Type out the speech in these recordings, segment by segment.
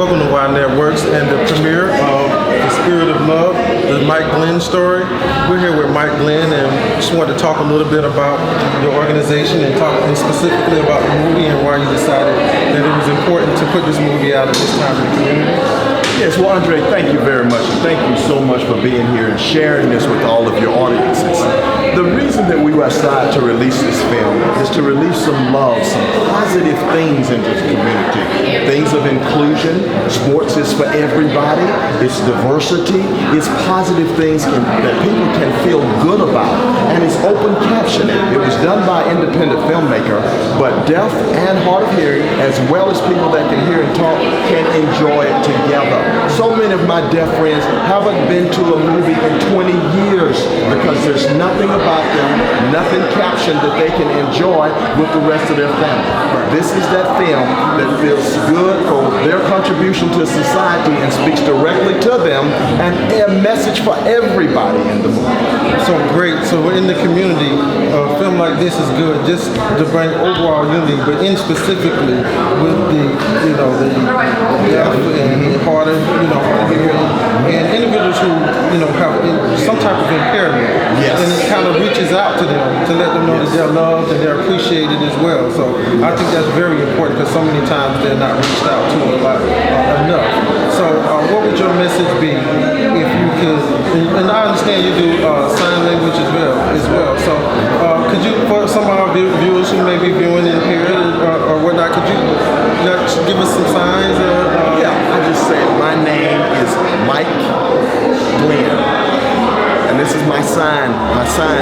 Welcome to Y Networks and the premiere of The Spirit of Love, the Mike Glenn story. We're here with Mike Glenn and just wanted to talk a little bit about your organization and talk specifically about the movie and why you decided that it was important to put this movie out at this time in the community. Yes, well, Andre, thank you very much. And thank you so much for being here and sharing this with all of your audiences. The reason that we decided to release this film is to release some love, some positive things into the community. Things of inclusion. Sports is for everybody. It's diversity. It's positive things that people can feel good about. And it's open captioning. It was done by an independent filmmaker, but deaf and hard of hearing, as well as people that can hear and talk, can enjoy it together. So many of my deaf friends haven't been to a movie in 20 years because there's nothing about them, nothing captioned that they can enjoy with the rest of their family. This is that film that feels good for their contribution to society and speaks directly to them, and a message for everybody in the movie. So great. So in the community, a film like this is good just to bring overall unity, but in specifically with the deaf and hard of hearing and individuals who have some type of impairment. Yes. And it kind of reaches out to them to let them know that they're loved and they're appreciated as well. So I think that's very important because so many times they're not reached out to enough. So what would your message be if you could, and I understand you do sign language as well. So could you, for some of our viewers who may be viewing impaired or whatnot, could you give us some signs? I just said my name is Mike Glenn. And this is my sign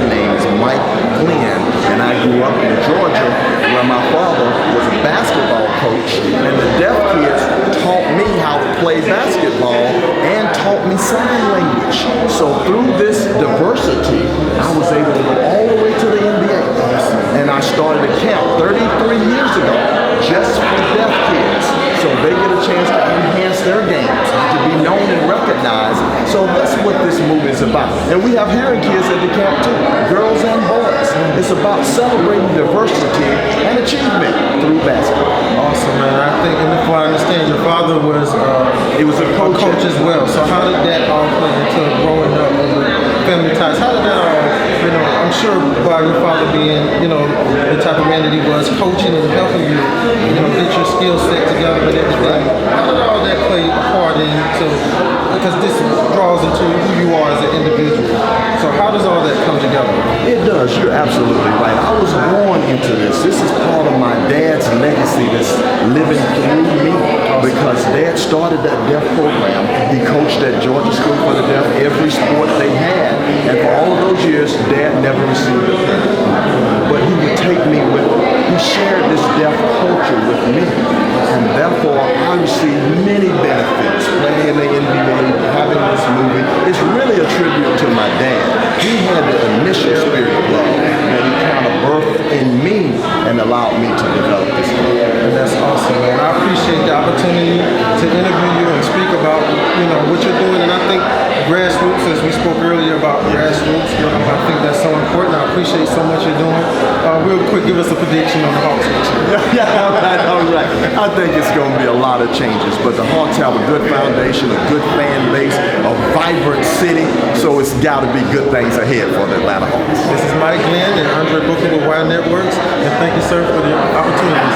name is Mike Glenn, and I grew up in Georgia where my father was a basketball coach, and the deaf kids taught me how to play basketball and taught me sign language. So through this diversity, I was able to go all the way to the NBA, and I started a camp 33 years ago just for deaf kids, so they get a chance to enhance their games, to be known and recognized. So that's what this movie is about. And we have hearing kids at the camp too, girls and boys. It's about celebrating diversity and achievement through basketball. Awesome, man. I think, and if I understand, your father was he was a coach as well. So how did that all play into growing up with family ties? How did that all, I'm sure by your father being, the type of man that he was, coaching and helping you, get your skill set together and everything. How did all that play a part into, because this draws into who you are as an individual. So how does all that come together? It does. You're absolutely right. I was born into this. This is part of my dad's legacy that's living through me because Dad started that deaf program. He coached at Georgia School for the Deaf every sport they had. And for all of those years, Dad never received a penny. But he would take me with him. He shared this deaf culture with me. And therefore, I received many benefits playing in the NBA, having this movie. It's really a tribute to my dad. He had the initial spirit of love that he kind of birthed in me and allowed me to develop this movie. And that's awesome, man. I appreciate the opportunity to interview you and speak about, what you're doing. And I think grassroots, as we spoke earlier about grassroots, I think that's so important. I appreciate so much you're doing. Real quick, give us a prediction on the Hawks next year. All right. I think it's going to be a lot of changes, but the Hawks have a good foundation, a good fan base, a vibrant city, so it's got to be good things ahead for the Atlanta Hawks. This is Mike Glenn and Andre Booker with Y Networks, and thank you, sir, for the opportunity.